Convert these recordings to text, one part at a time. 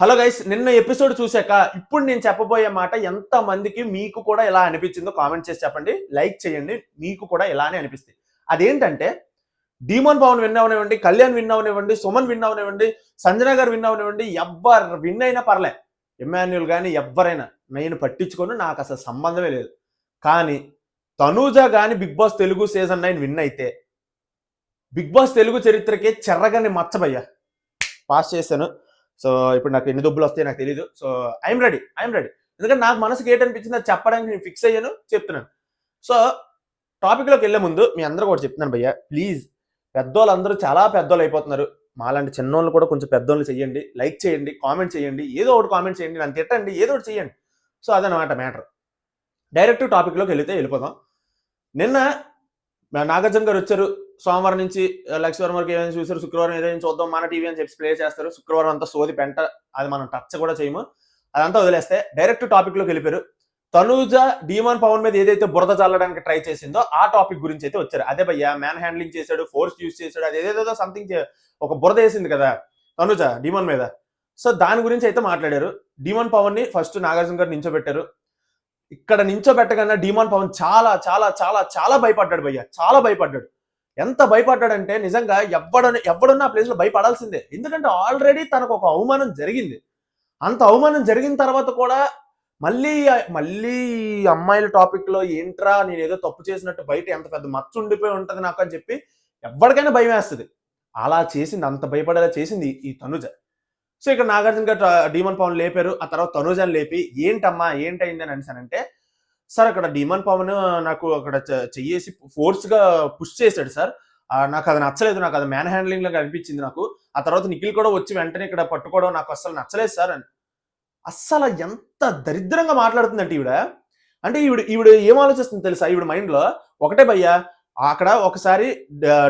Hello guys, నిన్న episode చూశాక ఇప్పుడు నేను చెప్పబోయే మాట ఎంత మందికి మీకు కూడా ఎలా అనిపించిందో కామెంట్ చేసి చెప్పండి. లైక్ చేయండి, మీకు కూడా ఇలానే అనిపిస్తుంది. అదేంటంటే డీమోన్ పవన్ విన్ అవనివ్వండి, కళ్యాణ్ విన్ అవనివ్వండి, సుమన్ విన్ అవనివ్వండి, సంజన గారు విన్ అవనివ్వండి, ఎవ్వరు విన్ అయినా పర్లే, ఇమాన్యుల్ కానీ ఎవ్వరైనా నేను పట్టించుకోను, నాకు అసలు సంబంధమే లేదు. కానీ తనూజ కానీ Bigg Boss Telugu season 9 win అయితే బిగ్ బాస్ తెలుగు చరిత్రకే చెర్రగాని మచ్చబయ్యా. పాస్ చేశాను. సో ఇప్పుడు నాకు ఎన్ని దుబ్బులు వస్తాయి నాకు తెలీదు. So I'm ready. ఎందుకంటే నాకు మనసుకి ఏంటనిపించింది అది చెప్పడానికి నేను ఫిక్స్ అయ్యాను, చెప్తున్నాను. సో టాపిక్లోకి వెళ్ళే ముందు మీ అందరూ కూడా చెప్తున్నాను భయ్య, ప్లీజ్ పెద్దోళ్ళందరూ చాలా పెద్దోళ్ళు అయిపోతున్నారు. మాలాంటి చిన్నోళ్ళు కూడా కొంచెం పెద్దోళ్ళు చేయండి, లైక్ చేయండి, కామెంట్ చేయండి, ఏదో ఒకటి కామెంట్ చేయండి, నన్ను తిట్టండి, ఏదో ఒకటి చేయండి. సో అదనమాట మ్యాటర్. డైరెక్ట్ టాపిక్లోకి వెళ్ళిపోదాం. నిన్న నాగార్జున గారు వచ్చారు. సోమవారం నుంచి లక్ష్మీవారం వరకు ఏదైనా చూసారు, శుక్రవారం ఏదైనా చూద్దాం మన టీవీ అని చెప్పి ప్లే చేస్తారు. శుక్రవారం అంతా సోది పెంట, అది మనం టచ్ కూడా చేయము, అదంతా వదిలేస్తే డైరెక్ట్ టాపిక్లోకి వెళ్ళిపోయారు. తనూజ డీమోన్ పవన్ మీద ఏదైతే బురద చల్లడానికి ట్రై చేసిందో ఆ టాపిక్ గురించి అయితే వచ్చారు. అదే భయ్య, మ్యాన్ హ్యాండ్లింగ్ చేశాడు, ఫోర్స్ యూజ్ చేశాడు, అది ఏదేదో సంథింగ్ ఒక బురద వేసింది కదా తనూజ డీమోన్ మీద. సో దాని గురించి అయితే మాట్లాడారు. డీమోన్ పవన్ ని ఫస్ట్ నాగార్జున గారు నించోబెట్టారు. ఇక్కడ నించోబెట్టగానే డీమోన్ పవన్ చాలా చాలా చాలా చాలా భయపడ్డాడు భయ్య, చాలా భయపడ్డాడు. ఎంత భయపడ్డాడంటే నిజంగా ఎవడున్న ప్లేస్ లో భయపడాల్సిందే. ఎందుకంటే ఆల్రెడీ తనకు ఒక అవమానం జరిగింది. అంత అవమానం జరిగిన తర్వాత కూడా మళ్ళీ మళ్ళీ అమ్మాయిల టాపిక్ లో ఏంట్రా నేను ఏదో తప్పు చేసినట్టు బయట ఎంత పెద్ద మచ్చ ఉండిపోయి ఉంటది నాకు అని చెప్పి ఎవరికైనా భయం వేస్తుంది. అలా చేసింది, అంత భయపడేలా చేసింది ఈ తనుజ. సో ఇక్కడ నాగార్జున గారు డీమోన్ పవన్ లేపారు. ఆ తర్వాత తనుజని లేపి ఏంటమ్మా ఏంటైంది అని అనిసానంటే, సార్ అక్కడ డీమోన్ పవన్ నాకు అక్కడ చెయ్యేసి ఫోర్స్ గా పుష్ చేశాడు సార్, నాకు అది నచ్చలేదు, నాకు అది మ్యాన్ హ్యాండ్లింగ్ లాగా అనిపించింది నాకు. ఆ తర్వాత నిఖిల్ కూడా వచ్చి వెంటనే ఇక్కడ పట్టుకోవడం నాకు అస్సలు నచ్చలేదు సార్ అని. అస్సలు ఎంత దరిద్రంగా మాట్లాడుతుందంటే ఈవిడ. అంటే ఈవిడ ఏం ఆలోచిస్తుంది తెలుసా? ఈవిడ మైండ్ లో ఒకటే భయ్యా, అక్కడ ఒకసారి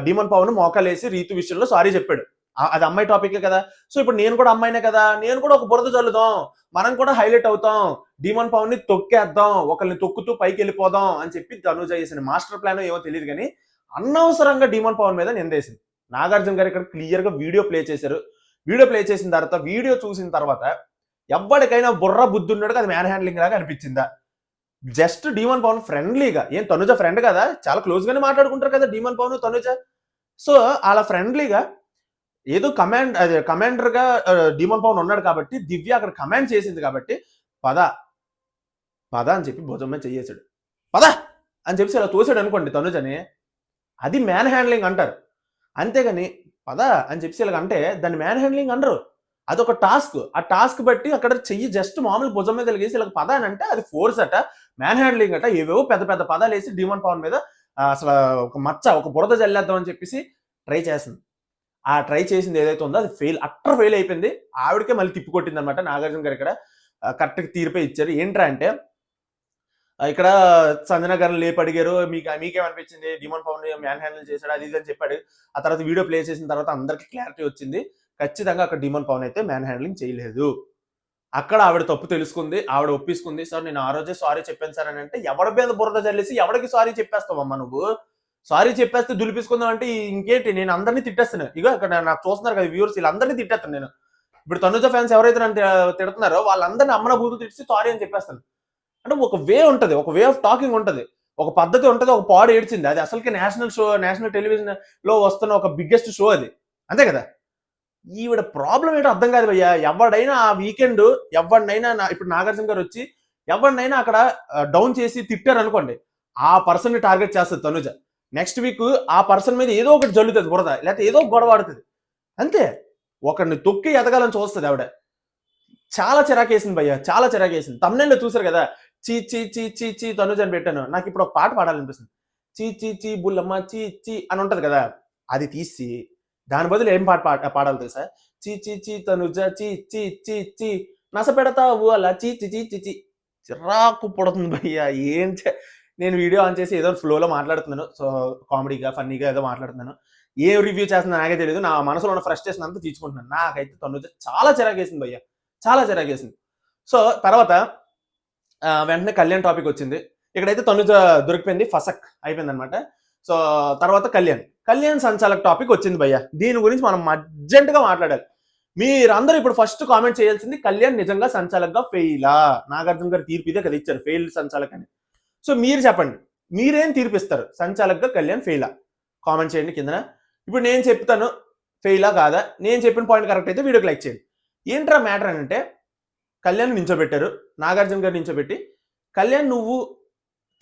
డీమోన్ పవన్ మోకాలేసి రీతు విషయంలో సారీ చెప్పాడు, అది అమ్మాయి టాపిక్ కదా. సో ఇప్పుడు నేను కూడా అమ్మాయినే కదా, నేను కూడా ఒక బురద చల్లుదాం, మనం కూడా హైలైట్ అవుతాం, డీమోన్ పవన్ ని తొక్కేద్దాం, ఒకరిని తొక్కుతూ పైకి వెళ్ళిపోదాం అని చెప్పి తనుజ చేసిన మాస్టర్ ప్లాన్ ఏమో తెలియదు కానీ అనవసరంగా డీమోన్ పవన్ మీద నిందేసింది. నాగార్జున గారు ఇక్కడ క్లియర్ గా వీడియో ప్లే చేశారు. వీడియో ప్లే చేసిన తర్వాత వీడియో చూసిన తర్వాత ఎవరికైనా బుర్ర బుద్ధి ఉన్నాడు అది మ్యాన్ హ్యాండ్లింగ్ లాగా అనిపించిందా? జస్ట్ డీమోన్ పవన్ ఫ్రెండ్లీగా, ఏం తనుజ ఫ్రెండ్ కదా, చాలా క్లోజ్ గానే మాట్లాడుకుంటారు కదా డీమోన్ పవన్ తనుజ. సో అలా ఫ్రెండ్లీగా ఏదో కమాండర్ గా డీమోన్ పవన్ ఉన్నాడు కాబట్టి దివ్య అక్కడ కమాండ్ చేసింది కాబట్టి పద పద అని చెప్పి భుజం మీద చెయ్యేశాడు. పద అని చెప్పి అలా తోసాడు అనుకోండి తనుజని, అది మ్యాన్ హ్యాండ్లింగ్ అంటారు. అంతేగాని పద అని చెప్పి ఇలా అంటే దాన్ని మ్యాన్ హ్యాండ్లింగ్ అనరు. అదొక టాస్క్. ఆ టాస్క్ బట్టి అక్కడ చెయ్యి జస్ట్ మామూలు భుజం మీద కలిగేసి ఇలా పద అని అంటే అది ఫోర్స్ అట, మ్యాన్ హ్యాండ్లింగ్ అట. ఏవేవో పెద్ద పెద్ద పదాలు వేసి డీమోన్ పవన్ మీద అసలు ఒక మచ్చ, ఒక బురద జల్లేద్దాం అని చెప్పేసి ట్రై చేస్తుంది. ఆ ట్రై చేసింది ఏదైతే ఉందో అది అట్టర్ ఫెయిల్ అయిపోయింది. ఆవిడకే మళ్ళీ తిప్పి కొట్టింది అనమాట. నాగార్జున గారు ఇక్కడ కరెక్ట్గా తీర్పే ఇచ్చారు. ఏంట్రా అంటే ఇక్కడ సంజన గారిని లేపి అడిగారు, మీకేమనిపించింది, డీమోన్ పవన్ మ్యాన్ హ్యాండిల్ చేశాడు అది ఇది అని చెప్పాడు. ఆ తర్వాత వీడియో ప్లే చేసిన తర్వాత అందరికి క్లారిటీ వచ్చింది, ఖచ్చితంగా అక్కడ డీమోన్ పవన్ అయితే మ్యాన్ హ్యాండ్లింగ్ చేయలేదు. అక్కడ ఆవిడ తప్పు తెలుసుకుంది, ఆవిడ ఒప్పించుకుంది. సార్ నేను ఆ రోజే సారీ చెప్పాను సార్ అని అంటే, ఎవడి మీద బురద జల్లేసి ఎవడికి సారీ చెప్పేస్తావమ్మా నువ్వు? సారీ చెప్పేస్తే దులిపేసుకుందాం అంటే ఇంకేంటి, నేను అందరినీ తిట్టేస్తాను. ఇగో ఇక్కడ నాకు చూస్తున్నారు కదా వ్యూవర్స్, వీళ్ళందరినీ తిట్టేస్తాను నేను. ఇప్పుడు తనుజ ఫ్యాన్స్ ఎవరైతే నన్ను తిడుతున్నారో వాళ్ళందరినీ అమ్మన బూతులు తిట్టి సారీ అని చెప్పేస్తాను. అంటే ఒక వే ఉంటుంది, ఒక వే ఆఫ్ టాకింగ్ ఉంటుంది, ఒక పద్ధతి ఉంటుంది. ఒక పాడు ఏడ్చింది, అది అసలుకి నేషనల్ షో, నేషనల్ టెలివిజన్ లో వస్తున్న ఒక బిగ్గెస్ట్ షో అది, అంతే కదా. ఈవిడ ప్రాబ్లం ఏంటో అర్థం కాదు భయ్యా. ఎవడైనా ఆ వీకెండ్ ఎవరినైనా ఇప్పుడు నాగార్జున గారు వచ్చి ఎవరినైనా అక్కడ డౌన్ చేసి తిట్టారు అనుకోండి, ఆ పర్సన్ ని టార్గెట్ చేస్తుంది తనుజ. నెక్స్ట్ వీక్ ఆ పర్సన్ మీద ఏదో ఒకటి జల్లుతుంది బురద, లేకపోతే ఏదో గొడవ ఆడుతుంది, అంతే. ఒకరిని తొక్కి ఎదగాలని చూస్తుంది ఆవిడ. చాలా చిరాకేసింది భయ్య, చాలా చిరాకేసింది. తమ్నెల్లో చూసారు కదా, చీ చీ చీ చీ చీ తనుజ అని పెట్టాను. నాకు ఇప్పుడు ఒక పాట పాడాలనిపిస్తుంది, చీ చీ చీ బుల్లమ్మ చీ చీ అని ఉంటది కదా, అది తీసి దాని బదులు ఏం పాడాలి తెలుసా? చీ చీ చీ తనుజ చీ చీ చీ చీ నస పెడతావు అలా చీ చీ చీ చీ చీ. చిరాకు పడుతుంది భయ్య. నేను వీడియో ఆన్ చేసి ఏదో ఫ్లోలో మాట్లాడుతున్నాను, సో కామెడీగా ఫన్నీగా ఏదో మాట్లాడుతున్నాను. ఏ రివ్యూ చేస్తుందో నాకే తెలియదు, నా మనసులో ఉన్న ఫ్రస్ట్రేషన్ అంతా తీర్చుకుంటున్నాను. నాకైతే తనుజ చాలా చిరాకేసింది భయ్య, చాలా చిరాకేసింది. సో తర్వాత వెంటనే కళ్యాణ్ టాపిక్ వచ్చింది. ఇక్కడైతే తనుజ దొరికిపోయింది, ఫసక్ అయిపోయింది అనమాట. సో తర్వాత కళ్యాణ్ సంచాలక్ టాపిక్ వచ్చింది భయ్య. దీని గురించి మనం అర్జెంటుగా మాట్లాడాలి. మీరందరూ ఇప్పుడు ఫస్ట్ కామెంట్ చేయాల్సింది కళ్యాణ్ నిజంగా సంచాలకుగా ఫెయిలా, నాగార్జున గారు తీర్పు ఇదే కదా ఇచ్చారు, ఫెయిల్ సంచాలక్ అని. సో మీరు చెప్పండి, మీరేం తీర్పిస్తారు, సంచాలకుగా కళ్యాణ్ ఫెయిలా? కామెంట్ చేయండి కిందన. ఇప్పుడు నేను చెప్తాను ఫెయిలా కాదా, నేను చెప్పిన పాయింట్ కరెక్ట్ అయితే వీడియోకి లైక్ చేయండి. ఏంట్రా మ్యాటర్ అని అంటే, కళ్యాణ్ నించోబెట్టారు, నాగార్జున గారు నించోబెట్టి, కళ్యాణ్ నువ్వు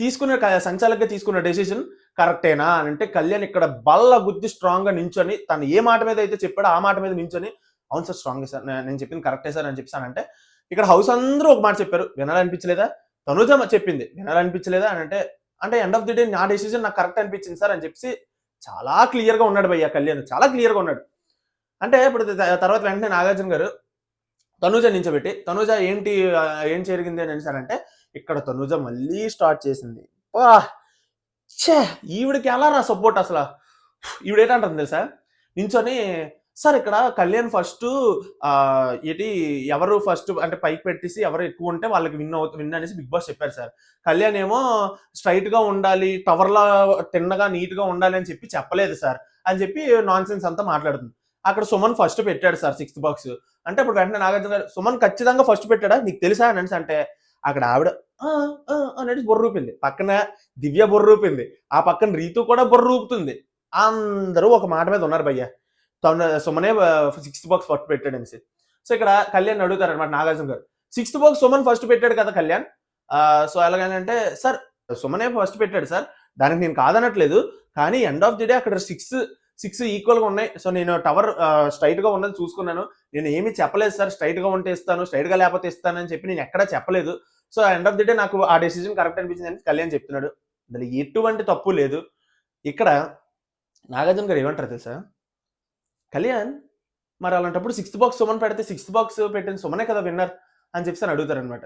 తీసుకున్న సంచాలకుగా తీసుకున్న డెసిషన్ కరెక్టేనా అని అంటే, కళ్యాణ్ ఇక్కడ బల్ల గుద్ది స్ట్రాంగ్ గా నించొని తను ఏ మాట మీద అయితే చెప్పాడో ఆ మాట మీద నించొని, అవును సార్ స్ట్రాంగ్ సార్, నేను చెప్పింది కరెక్టే సార్ అని చెప్పానంటే, ఇక్కడ హౌస్ అందరూ ఒక మాట చెప్పారు, వినాలనిపించలేదా? తనుజ చెప్పింది వినాలనిపించలేదా అని అంటే, అంటే ఎండ్ ఆఫ్ ది డే నా డెసిషన్ నాకు కరెక్ట్ అనిపించింది సార్ అని చెప్పి చాలా క్లియర్ గా ఉన్నాడు భయ్య కళ్యాణ్, చాలా క్లియర్ గా ఉన్నాడు. అంటే ఇప్పుడు తర్వాత వెంటనే నాగార్జున గారు తనుజ నించోబెట్టి, తనుజ ఏంటి ఏం జరిగింది అని అంటే, ఇక్కడ తనుజ మళ్ళీ స్టార్ట్ చేసింది. ఛే, ఈవిడికి ఎలా రా సపోర్ట్ అసలు. ఈవిడ ఏంటంటుంది తెలుసా, నించొని సార్ ఇక్కడ కళ్యాణ్ ఫస్ట్ ఏంటి ఎవరు ఫస్ట్ అంటే పైకి పెట్టేసి ఎవరు ఎక్కువ ఉంటే వాళ్ళకి విన్ అనేసి బిగ్ బాస్ చెప్పారు సార్. కళ్యాణ్ ఏమో స్ట్రైట్ గా ఉండాలి, టవర్లా తిన్నగా నీట్ గా ఉండాలి అని చెప్పి చెప్పలేదు సార్ అని చెప్పి నాన్ సెన్స్ అంతా మాట్లాడుతుంది. అక్కడ సుమన్ ఫస్ట్ పెట్టాడు సార్ 6th బాక్స్ అంటే, అప్పుడు వెంటనే నాగార్జున గారు సుమన్ ఖచ్చితంగా ఫస్ట్ పెట్టాడా నీకు తెలుసా అని అంటే, అక్కడ ఆవిడ అనేది బొర్ర రూపింది, పక్కన దివ్య బొర్ర రూపింది, ఆ పక్కన రీతు కూడా బొర్ర రూపుతుంది. అందరూ ఒక మాట మీద ఉన్నారు భయ్య, సుమనే 6th బాక్స్ ఫస్ట్ పెట్టాడు అనేసి. సో ఇక్కడ కళ్యాణ్ అడుగుతారు అనమాట నాగార్జున గారు, 6th బాక్స్ సుమన్ ఫస్ట్ పెట్టాడు కదా కళ్యాణ్, సో ఎలాగంటే సార్ సుమనే ఫస్ట్ పెట్టాడు సార్, దానికి నేను కాదనట్లేదు, కానీ ఎండ్ ఆఫ్ ది డే అక్కడ 6 ఈక్వల్ గా ఉన్నాయి, సో నేను టవర్ స్ట్రైట్ గా ఉన్నది చూసుకున్నాను, నేను ఏమీ చెప్పలేదు సార్, స్ట్రైట్ గా ఉంటే ఇస్తాను, స్ట్రైట్ గా లేకపోతే ఇస్తాను అని చెప్పి నేను ఎక్కడా చెప్పలేదు, so end of the day నాకు ఆ డెసిజన్ కరెక్ట్ అనిపించింది అని కళ్యాణ్ చెప్తున్నాడు. అందులో ఎటువంటి తప్పు లేదు. ఇక్కడ నాగార్జున గారు ఏమంటారు తెలుసా, కళ్యాణ్ మరి అలాంటప్పుడు 6th బాక్స్ సుమన్ పెడితే 6th బాక్స్ పెట్టిన సుమనే కదా విన్నర్ అని చెప్పి అడుగుతారు అనమాట.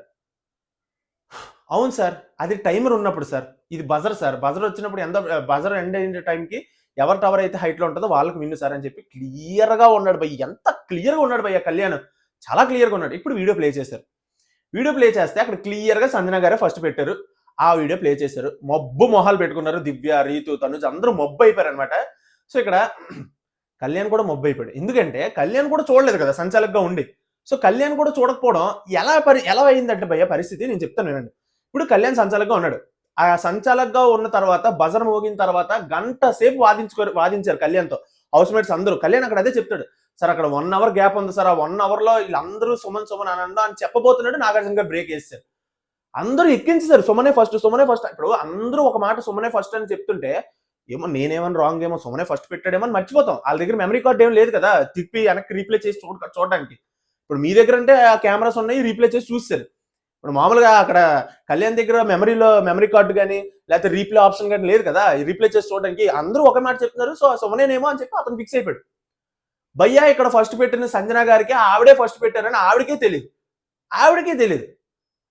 అవును సార్, అది టైమర్ ఉన్నప్పుడు సార్, ఇది బజర్ సార్, బజర్ వచ్చినప్పుడు ఎంత బజర్ ఎండ్ అయిన టైంకి ఎవరి టవర్ అయితే హైట్ లో ఉంటుందో వాళ్ళకి విన్ను సార్ అని చెప్పి క్లియర్ గా ఉన్నాడు భయ్య, ఎంత క్లియర్ గా ఉన్నాడు భయ్య కళ్యాణ్, చాలా క్లియర్ గా ఉన్నాడు. ఇప్పుడు వీడియో ప్లే చేశారు, వీడియో ప్లే చేస్తే అక్కడ క్లియర్ గా సంజన గారే ఫస్ట్ పెట్టారు, ఆ వీడియో ప్లే చేశారు, మబ్బు మొహాలు పెట్టుకున్నారు, దివ్య రీతు తనుజ అందరూ మబ్బు అయిపోయారు అనమాట. సో ఇక్కడ కళ్యాణ్ కూడా మబ్బు అయిపోయాడు, ఎందుకంటే కళ్యాణ్ కూడా చూడలేదు కదా సంచాలకుగా ఉండి, సో కళ్యాణ్ కూడా చూడకపోవడం ఎలా అయిందంటే భయ్య పరిస్థితి నేను చెప్తాను వినండి. ఇప్పుడు కళ్యాణ్ సంచాలకుగా ఉన్నాడు, ఆ సంచాలకుగా ఉన్న తర్వాత బజర్ మోగిన తర్వాత గంట సేపు వాదించారు కళ్యాణ్తో హౌస్ మేట్స్ అందరూ. కళ్యాణ్ అక్కడ అదే చెప్తాడు, సార్ అక్కడ 1 hour గ్యాప్ ఉంది సార్, ఆ 1 hour లో వీళ్ళందరూ సుమన్ అని చెప్పబోతున్నాడు, నాగార్జున గారు బ్రేక్ వేస్తారు, అందరూ ఎక్కించారు సుమనే ఫస్ట్. ఇప్పుడు అందరూ ఒక మాట సుమనే ఫస్ట్ అని చెప్తుంటే, ఏమో నేనేమన్నా రాంగ్ ఏమో సుమనే ఫస్ట్ పెట్టాడేమో అని మర్చిపోతాం, వాళ్ళ దగ్గర మెమరీ కార్డ్ ఏం లేదు కదా తిప్పి వెనక్కి రీప్లే చేసి చూడడానికి. ఇప్పుడు మీ దగ్గర అంటే ఆ కెమెరాస్ ఉన్నాయి, రీప్లే చేసి చూస్తారు. ఇప్పుడు మామూలుగా అక్కడ కళ్యాణ్ దగ్గర మెమరీ కార్డు కానీ లేకపోతే రీప్లే ఆప్షన్ కానీ లేదు కదా రీప్లే చేసి చూడడానికి, అందరూ ఒక మాట చెప్తున్నారు, సో సుమనేనేమో అని చెప్పి అతను ఫిక్స్ అయిపోయాడు. భయ్యా ఇక్కడ ఫస్ట్ పెట్టిన సంజన గారికి ఆవిడే ఫస్ట్ పెట్టారని ఆవిడకే తెలియదు.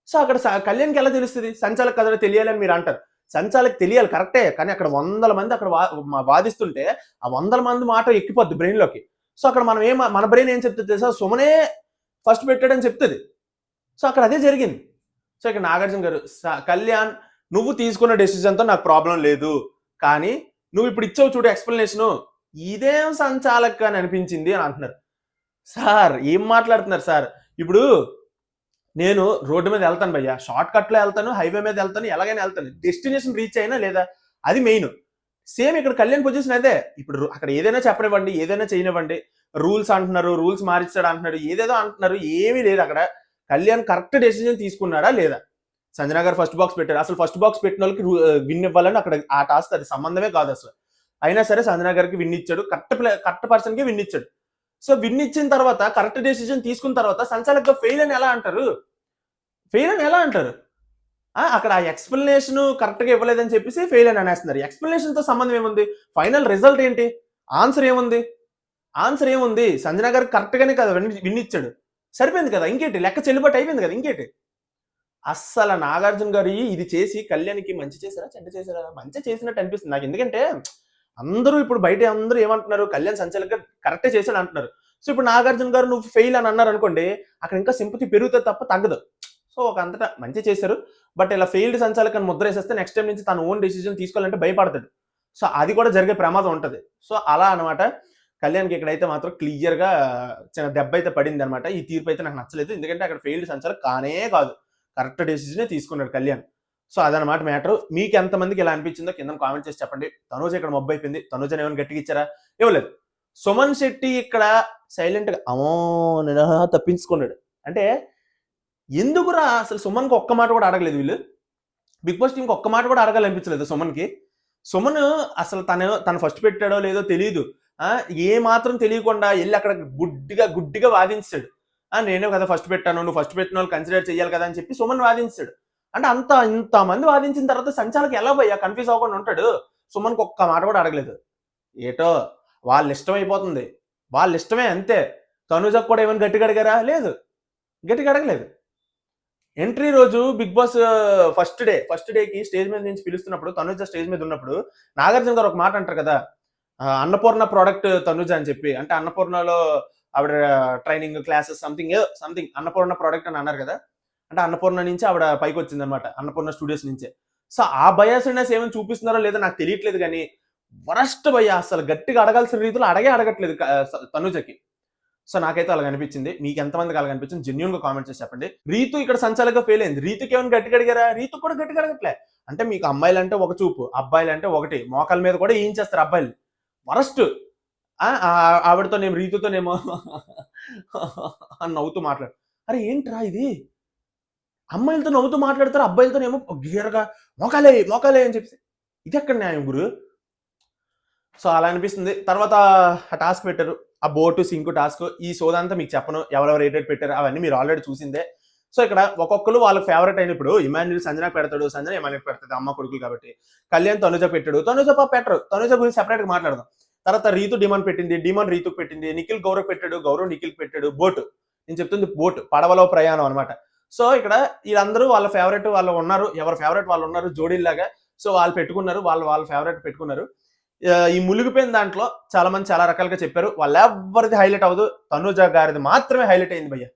సో అక్కడ కళ్యాణ్కి ఎలా తెలుస్తుంది, సంచాలక్ కదా తెలియాలని మీరు అంటారు, సంచాలక్ తెలియాలి కరెక్టే, కానీ అక్కడ 100 మంది అక్కడ వాదిస్తుంటే ఆ 100 మంది మాట ఎక్కిపోద్ది బ్రెయిన్ లోకి. సో అక్కడ మన బ్రెయిన్ ఏం చెప్తుంది తెలుసా, సుమనే ఫస్ట్ పెట్టాడని చెప్తుంది. సో అక్కడ అదే జరిగింది. సో ఇక్కడ నాగార్జున గారు, కళ్యాణ్ నువ్వు తీసుకున్న డెసిజన్తో నాకు ప్రాబ్లం లేదు, కానీ నువ్వు ఇప్పుడు ఇచ్చావు చూడు ఎక్స్ప్లెనేషన్, ఇదేం సంచాలక్ అని అనిపించింది అని అంటున్నారు. సార్ ఏం మాట్లాడుతున్నారు సార్, ఇప్పుడు నేను రోడ్డు మీద వెళ్తాను భయ్యా, షార్ట్ కట్లో వెళ్తాను, హైవే మీద వెళ్తాను, ఎలాగైనా వెళ్తాను, డెస్టినేషన్ రీచ్ అయినా లేదా, అది మెయిన్. సేమ్ ఇక్కడ కళ్యాణ్ పొజిషన్ అదే, ఇప్పుడు అక్కడ ఏదైనా చెప్పనివ్వండి, ఏదైనా చేయనివ్వండి, రూల్స్ అంటున్నారు, రూల్స్ మారిస్తాడు అంటున్నారు, ఏదేదో అంటున్నారు, ఏమీ లేదు అక్కడ. కళ్యాణ్ కరెక్ట్ డెసిజన్ తీసుకున్నాడా లేదా, సంజన గారు ఫస్ట్ బాక్స్ పెట్టారు, అసలు ఫస్ట్ బాక్స్ పెట్టిన వాళ్ళకి విన్ ఇవ్వాలని అక్కడ ఆ టాస్క్ అది సంబంధమే కాదు అసలు, అయినా సరే సంజన గారికి విన్ ఇచ్చాడు, కరెక్ట్ పర్సన్ కి విన్ ఇచ్చాడు. సో విన్ ఇచ్చిన తర్వాత కరెక్ట్ డెసిజన్ తీసుకున్న తర్వాత సంచాలకుగా ఫెయిల్ అని ఎలా అంటారు, అక్కడ ఆ ఎక్స్ప్లెనేషన్ కరెక్ట్ గా ఇవ్వలేదని చెప్పేసి ఫెయిల్ అని అనేస్తున్నారు. ఎక్స్ప్లెనేషన్ తో సంబంధం ఏముంది, ఫైనల్ రిజల్ట్ ఏంటి, ఆన్సర్ ఏముంది, సంజన గారు కరెక్ట్ గానే కదా విన్ ఇచ్చాడు, సరిపోయింది కదా, ఇంకేంటి లెక్క చెల్లుబాటు అయిపోయింది కదా, ఇంకేంటి. అస్సలు నాగార్జున గారు ఇది చేసి కళ్యాణ్కి మంచి చేశారా చెడ్డ చేశారా, మంచి చేసినట్టు అనిపిస్తుంది నాకు, ఎందుకంటే అందరూ ఇప్పుడు బయట అందరూ ఏమంటున్నారు, కళ్యాణ్ సంచాలకుగా కరెక్టే చేశాడు అంటున్నారు. సో ఇప్పుడు నాగార్జున గారు నువ్వు ఫెయిల్ అని అన్నారు అనుకోండి, అక్కడ ఇంకా సింపతి పెరుగుతుంది తప్ప తగ్గదు. సో ఒక అంతటా మంచి చేశారు, బట్ ఇలా ఫెయిల్డ్ సంచాలకుని ముద్ర వేసేస్తే నెక్స్ట్ టైం నుంచి తన ఓన్ డెసిజన్ తీసుకోవాలంటే భయపడతాడు, సో అది కూడా జరిగే ప్రమాదం ఉంటుంది. సో అలా అనమాట. కళ్యాణ్కి ఇక్కడైతే మాత్రం క్లియర్ గా చిన్న దెబ్బ అయితే పడింది అనమాట. ఈ తీర్పు అయితే నాకు నచ్చలేదు, ఎందుకంటే అక్కడ ఫెయిల్డ్ సంచాలక్ కానే కాదు, కరెక్ట్ డెసిజనే తీసుకున్నాడు కళ్యాణ్. సో అదనమాట మ్యాటర్. మీకు ఎంతమందికి ఇలా అనిపించిందో కింద కామెంట్ చేసి చెప్పండి. తనూజ ఇక్కడ మొబ్బు అయిపోయింది. తనూజని ఏమైనా గట్టిగా ఇచ్చారా? ఇవ్వలేదు. సుమన్ శెట్టి ఇక్కడ సైలెంట్ గా అమో నేను తప్పించుకున్నాడు. అంటే ఎందుకురా అసలు సుమన్కి ఒక్క మాట కూడా అడగలేదు వీళ్ళు. బిగ్ బాస్ టీంకి ఒక్క మాట కూడా అడగాలనిపించలేదు సుమన్కి. సుమన్ అసలు తను ఫస్ట్ పెట్టాడో లేదో తెలియదు, ఏ మాత్రం తెలియకుండా వెళ్ళి అక్కడ గుడ్డిగా వాదించాడు. నేనే కదా ఫస్ట్ పెట్టాను, నువ్వు ఫస్ట్ పెట్టిన వాళ్ళు కన్సిడర్ చేయాలి కదా అని చెప్పి సుమన్ వాదించాడు. అంటే ఇంతమంది వాదించిన తర్వాత సంచాలకి ఎలా పోయా కన్ఫ్యూజ్ అవ్వకుండా ఉంటాడు? సుమన్కి ఒక్క మాట కూడా అడగలేదు. ఏటో వాళ్ళ ఇష్టం అయిపోతుంది, వాళ్ళ ఇష్టమే అంతే. తనుజకు కూడా ఏమైనా గట్టిగా అడిగారా? లేదు, గట్టిగా అడగలేదు. ఎంట్రీ రోజు బిగ్ బాస్ ఫస్ట్ డేకి స్టేజ్ మీద నుంచి పిలుస్తున్నప్పుడు తనుజ స్టేజ్ మీద ఉన్నప్పుడు నాగార్జున గారు ఒక మాట అంటారు కదా, అన్నపూర్ణ ప్రోడక్ట్ తనుజ అని చెప్పి. అంటే అన్నపూర్ణలో ఆవిడ training classes something Annapurna product అని అన్నారు కదా. అంటే అన్నపూర్ణ నుంచి ఆవిడ పైకి వచ్చింది అనమాట, అన్నపూర్ణ స్టూడియోస్ నుంచే. సో ఆ బయాస్నెస్ ఏమైనా చూపిస్తున్నారో లేదో నాకు తెలియట్లేదు, కానీ వరస్ట్ భయ అసలు గట్టిగా అడగాల్సిన రీతిలో అడగట్లేదు తనుజకి. సో నాకైతే అలాగ అనిపించింది. మీకు ఎంతమందికి అలాగ అనిపించింది జెన్యూన్ గా కామెంట్ చేసి చెప్పండి. రీతు ఇక్కడ సంచాలక ఫెయిల్ అయింది. రీతుకి ఏమైనా గట్టిగా అడిగారా? రీతు కూడా గట్టిగా అడగట్లే. అంటే మీకు అమ్మాయిలు అంటే ఒక చూపు, అబ్బాయిలు అంటే ఒకటి, మోకాల మీద కూడా ఏం చేస్తారు అబ్బాయిలు. వరస్ట్. ఆవిడతోనేమో రీతుతోనేమో అని నవ్వుతూ మాట్లాడు. అరే ఏంట్రా ఇది, అమ్మాయిలతో నవ్వుతూ మాట్లాడతారు, అబ్బాయిలతోనేమో గియర్గా మోకాలే అని చెప్పి. ఇది ఎక్కడ న్యాయం గురు? సో అలా అనిపిస్తుంది. తర్వాత ఆ టాస్క్ పెట్టారు, ఆ బోటు సింకు టాస్క్. ఈ సోదంతా మీకు చెప్పను, ఎవరెవరు రేటెడ్ పెట్టారు అవన్నీ మీరు ఆల్రెడీ చూసిందే. సో ఇక్కడ ఒక్కొక్కరు వాళ్ళకి ఫేవరెట్ అయినప్పుడు ఇమాన్యుల్ సంజన పెడతాడు, సంజన ఇమాన్యుల్ పెడతాడు, అమ్మ కొడుకులు కాబట్టి. కళ్యాణ్ తనుజ పెట్టాడు, తనుజ పెట్టరు. తనుజ గురించి సెపరేట్గా మాట్లాడదాం. తర్వాత రీతు డిమాండ్ పెట్టింది, డిమాండ్ రీతుకు పెట్టింది. నిఖిల్ గౌరవ్ పెట్టాడు, గౌరవ్ నిఖిల్ పెట్టాడు. బోటు, నేను చెప్తుంది బోటు, పడవలో ప్రయాణం అనమాట. సో ఇక్కడ వీళ్ళందరూ వాళ్ళ ఫేవరెట్ వాళ్ళు ఉన్నారు, ఎవరి ఫేవరెట్ వాళ్ళు ఉన్నారు జోడీల్లాగా. సో వాళ్ళు పెట్టుకున్నారు, వాళ్ళ ఫేవరెట్ పెట్టుకున్నారు. ఈ మునిగిపోయిన దాంట్లో చాలా మంది చాలా రకాలుగా చెప్పారు, వాళ్ళ ఎవరిది హైలైట్ అవ్వదు, తనుజ గారిది మాత్రమే హైలైట్ అయింది భయ్య.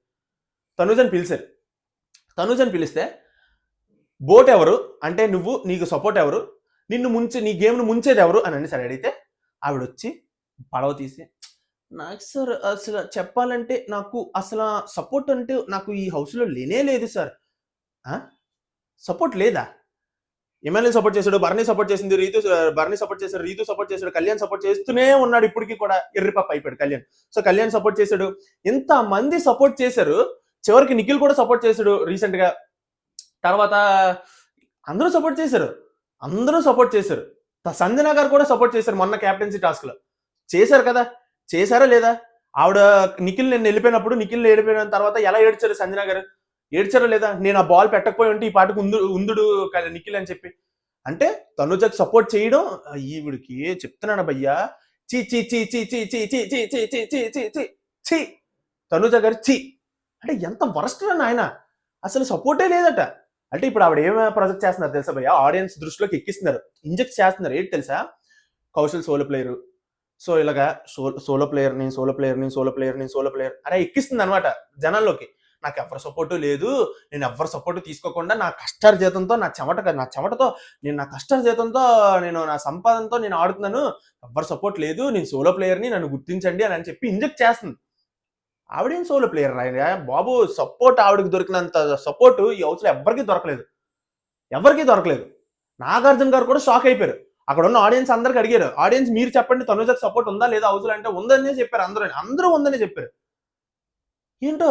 తనుజని పిలిచారు. తనుజని పిలిస్తే బోట్ ఎవరు అంటే నువ్వు, నీకు సపోర్ట్ ఎవరు, నీ గేమ్ను ముంచేది ఎవరు అని అన్ని సరే అడిగితే ఆవిడ వచ్చి పడవ తీసి, నాకు సార్ అసలు చెప్పాలంటే నాకు అసలు సపోర్ట్ అంటే నాకు ఈ హౌస్లో లేనే లేదు సార్. సపోర్ట్ లేదా? ఎమ్మెల్యే సపోర్ట్ చేశాడు, బర్నీ సపోర్ట్ చేసింది, బర్నీ సపోర్ట్ చేశాడు, రీతు సపోర్ట్ చేశాడు, కళ్యాణ్ సపోర్ట్ చేస్తూనే ఉన్నాడు. ఇప్పటికీ కూడా ఎర్రిపప్ప అయిపోయాడు కళ్యాణ్. సో కళ్యాణ్ సపోర్ట్ చేశాడు, ఇంత మంది సపోర్ట్ చేశారు. చివరికి నిఖిల్ కూడా సపోర్ట్ చేశాడు రీసెంట్ గా. తర్వాత అందరూ సపోర్ట్ చేశారు. సంజన గారు కూడా సపోర్ట్ చేశారు మొన్న క్యాప్టెన్సీ టాస్క్ లో. చేశారు కదా, చేశారా లేదా? ఆవిడ నిఖిల్ నేను వెళ్ళిపోయిన తర్వాత ఎలా ఏడ్చారు సంజన గారు? ఏడ్చారో లేదా? నేను ఆ బాల్ పెట్టకపోయి ఉంటే ఈ పాటకు ఉందుడు నిఖిల్ అని చెప్పి. అంటే తనుజకు సపోర్ట్ చేయడం ఈవిడికి చెప్తున్నాను భయ్యా, చీ చీ చీ చీ చీ చీ చీ చీ చీ చీ చీ చీ చీ చీ తనుజ గారు చీ. అంటే ఎంత వరస్ట్ నాయన, అసలు సపోర్టే లేదట. అంటే ఇప్పుడు ఆవిడ ఏం ప్రొజెక్ట్ చేస్తున్నారు తెలుసా భయ్యా? ఆడియన్స్ దృష్టిలోకి ఎక్కిస్తున్నారు, ఇంజెక్ట్ చేస్తున్నారు. ఏంటి తెలుసా? కౌశల్ సోలో ప్లేయరు, సో ఇలాగా సోలో ప్లేయర్, నేను సోలో ప్లేయర్ అరే ఎక్కిస్తుంది అనమాట జనాల్లోకి. నాకు ఎవరి సపోర్టు లేదు, నేను ఎవరి సపోర్టు తీసుకోకుండా నా కష్టార్జితంతో, నా చెమటతో నేను నా కష్టార్జితంతో నేను నా సంపాదనతో నేను ఆడుతున్నాను, ఎవరి సపోర్ట్ లేదు, నేను సోలో ప్లేయర్ని, నన్ను గుర్తించండి అని చెప్పి ఇంజెక్ట్ చేస్తుంది. ఆవిడేం సోలో ప్లేయర్ రాయరా బాబు? సపోర్ట్ ఆవిడకి దొరికినంత సపోర్టు ఈ హౌస్లో ఎవరికి దొరకలేదు. నాగార్జున గారు కూడా షాక్ అయిపోయారు. అక్కడ ఉన్న ఆడియన్స్ అందరికి అడిగారు, ఆడియన్స్ మీరు చెప్పండి తనుజకు సపోర్ట్ ఉందా లేదా హౌస్లో అంటే ఉందనే చెప్పారు. అందరూ ఉందనే చెప్పారు. ఏంటో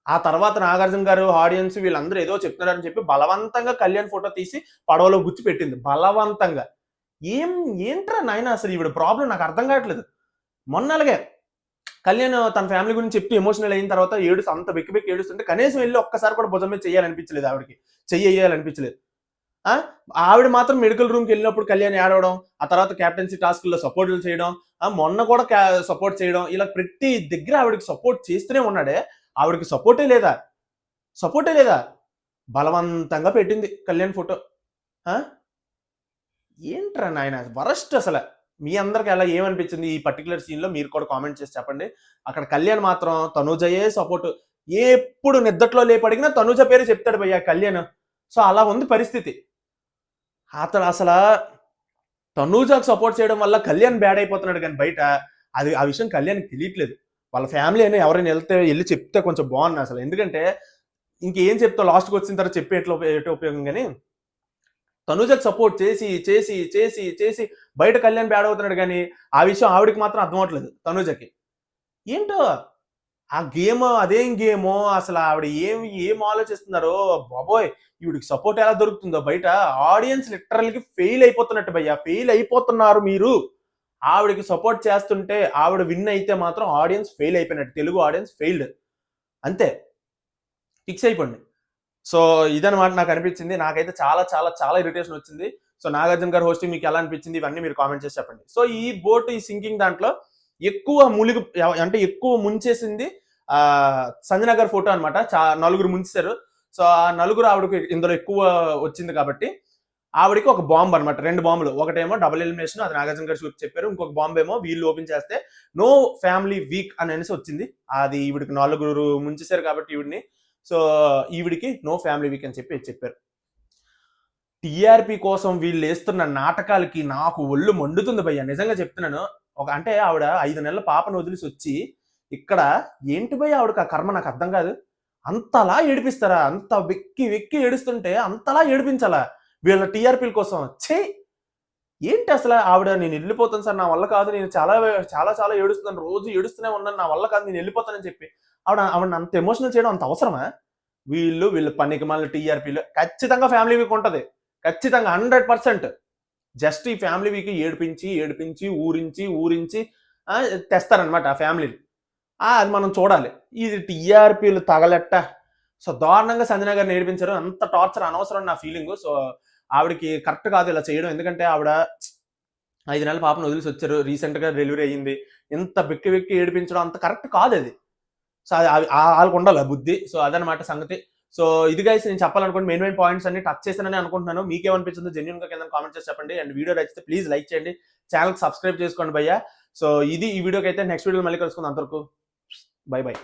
ఆ తర్వాత నాగార్జున గారు ఆడియన్స్ వీళ్ళందరూ ఏదో చెప్తున్నారని చెప్పి బలవంతంగా కళ్యాణ్ ఫోటో తీసి పడవలో గుచ్చి పెట్టింది బలవంతంగా. ఏంట్రా నాయన అసలు ఈవిడ ప్రాబ్లం నాకు అర్థం కావట్లేదు. మొన్న అలాగే కళ్యాణ్ తన ఫ్యామిలీ గురించి చెప్తూ ఎమోషనల్ అయిన తర్వాత అంత బెక్కి ఏడుస్తుంటే కనీసం వెళ్ళి ఒక్కసారి కూడా భుజం మీద చెయ్యాలనిపించలేదు, ఆవిడకి చెయ్యాలనిపించలేదు. ఆవిడ మాత్రం మెడికల్ రూమ్కి వెళ్ళినప్పుడు కళ్యాణ్ ఏడవడం, ఆ తర్వాత క్యాప్టెన్సీ టాస్క్లో సపోర్ట్లు చేయడం, మొన్న కూడా సపోర్ట్ చేయడం, ఇలా ప్రతి దగ్గర ఆవిడకి సపోర్ట్ చేస్తూనే ఉన్నాడే. ఆవిడకి సపోర్టే లేదా? బలవంతంగా పెట్టింది కళ్యాణ్ ఫోటో. ఏంట్రా నాయన వరస్ట్. అసలు మీ అందరికి అలా ఏమనిపించింది ఈ పర్టికులర్ సీన్ లో మీరు కూడా కామెంట్ చేసి చెప్పండి. అక్కడ కళ్యాణ్ మాత్రం తనుజయే సపోర్ట్, ఎప్పుడు నిద్దట్లో లేపడిగినా తనుజ పేరు చెప్తాడు భయ్యా కళ్యాణ్. సో అలా ఉంది పరిస్థితి. అతను అసలు తనుజకు సపోర్ట్ చేయడం వల్ల కళ్యాణ్ బ్యాడ్ అయిపోతున్నాడు, కానీ బయట అది ఆ విషయం కళ్యాణ్కి తెలియట్లేదు. వాళ్ళ ఫ్యామిలీ అయినా ఎవరైనా వెళ్ళి చెప్తే కొంచెం బాగుంది అసలు. ఎందుకంటే ఇంకేం చెప్తావు, లాస్ట్కి వచ్చిన తర్వాత చెప్పి ఎటు ఉపయోగం. కానీ తనుజకు సపోర్ట్ చేసి చేసి చేసి చేసి బయట కళ్యాణ్ బ్యాడ్ అవుతున్నాడు, కానీ ఆ విషయం ఆవిడకి మాత్రం అర్థం అవట్లేదు తనుజకి. ఏంటో ఆ గేమ్, అదేం గేమో అసలు, ఆవిడ ఏం ఆలోచిస్తున్నారో బాబోయ్. ఈవిడికి సపోర్ట్ ఎలా దొరుకుతుందో బయట. ఆడియన్స్ లిటరల్కి ఫెయిల్ అయిపోతున్నట్టు భయ్యా, ఫెయిల్ అయిపోతున్నారు మీరు. ఆవిడకి సపోర్ట్ చేస్తుంటే ఆవిడ విన్ అయితే మాత్రం ఆడియన్స్ ఫెయిల్ అయిపోయినట్టు, తెలుగు ఆడియన్స్ ఫెయిల్డ్ అంతే, ఫిక్స్ అయిపోండి. సో ఇదనమాట నాకు అనిపించింది. నాకైతే చాలా చాలా చాలా ఇరిటేషన్ వచ్చింది. సో నాగార్జున గారు హోస్టింగ్ మీకు ఎలా అనిపించింది, ఇవన్నీ మీరు కామెంట్ చేసి చెప్పండి. సో ఈ బోట్, ఈ సింకింగ్ దాంట్లో ఎక్కువ ముంచేసింది సంజన గారి ఫోటో అనమాట. నలుగురు ముంచారు. సో ఆ నలుగురు ఆవిడకి ఇందులో ఎక్కువ వచ్చింది కాబట్టి ఆవిడకి ఒక బాంబ్ అనమాట, 2 బాంబులు. ఒకటేమో డబుల్ ఎలిమినేషన్, అది నాగార్జున గారు చెప్పారు. ఇంకొక బాంబు ఏమో వీళ్ళు ఓపెన్ చేస్తే నో ఫ్యామిలీ వీక్ అనేసి వచ్చింది. అది ఈవిడికి 4 ముంచేశారు కాబట్టి ఈవిడిని. సో ఈవిడికి నో ఫ్యామిలీ వీక్ అని చెప్పారు. టీఆర్పీ కోసం వీళ్ళు వేస్తున్న నాటకాలకి నాకు ఒళ్ళు మండుతుంది భయ్య, నిజంగా చెప్తున్నాను. అంటే ఆవిడ 5 నెలల పాపను వదిలేసి వచ్చి ఇక్కడ ఏంటి భయ్య ఆవిడకి ఆ కర్మ, నాకు అర్థం కాదు. అంతలా ఏడిపిస్తారా? అంత వెక్కి ఏడుస్తుంటే అంతలా ఏడిపించాలా వీళ్ళ టీఆర్పీల కోసం? ఏంటి అసలు ఆవిడ, నేను వెళ్ళిపోతాను సార్, నా వల్ల కాదు, నేను చాలా చాలా చాలా ఏడుస్తున్నాను, రోజు ఏడుస్తూనే ఉన్నాను, నా వల్ల కాదు, నేను వెళ్ళిపోతానని చెప్పి ఆవిడ అంత ఎమోషనల్ చేయడం అంత అవసరమా? వీళ్ళ పనికి మళ్ళీ టీఆర్పీలు ఖచ్చితంగా ఫ్యామిలీ వీక్ ఉంటుంది, ఖచ్చితంగా 100%. జస్ట్ ఈ ఫ్యామిలీ వీక్ ఏడిపించి ఊరించి తెస్తారనమాట ఆ ఫ్యామిలీని. అది మనం చూడాలి. ఇది టీఆర్పీలు తగలెట్ట. సో దారుణంగా సంజన గారిని ఏడిపించారు. అంత టార్చర్ అనవసరం నా ఫీలింగ్. సో ఆవిడకి కరెక్ట్ కాదు ఇలా చేయడం. ఎందుకంటే ఆవిడ 5 నెలల పాపను వదిలేసి వచ్చారు, రీసెంట్ గా డెలివరీ అయ్యింది. ఇంత వెక్కి ఏడిపించడం అంత కరెక్ట్ కాదు అది. సో వాళ్ళకు ఉండాలి బుద్ధి. సో అదనమాట సంగతి. సో ఇది గైస్ నేను చెప్పాలనుకోండి, మెయిన్ పాయింట్స్ అన్ని టచ్ చేశానని అనుకుంటున్నాను. మీకేమనిపించిందో జెన్యూన్ గా కింద కామెంట్ చేసి చెప్పండి. అండ్ వీడియో నచ్చితే ప్లీజ్ లైక్ చేయండి, ఛానల్ సబ్స్క్రైబ్ చేసుకోండి భయ్యా. సో ఇది ఈ వీడియోకి అయితే. నెక్స్ట్ వీడియో మళ్ళీ కలుసుకుందాం. అంతవరకు బై బై.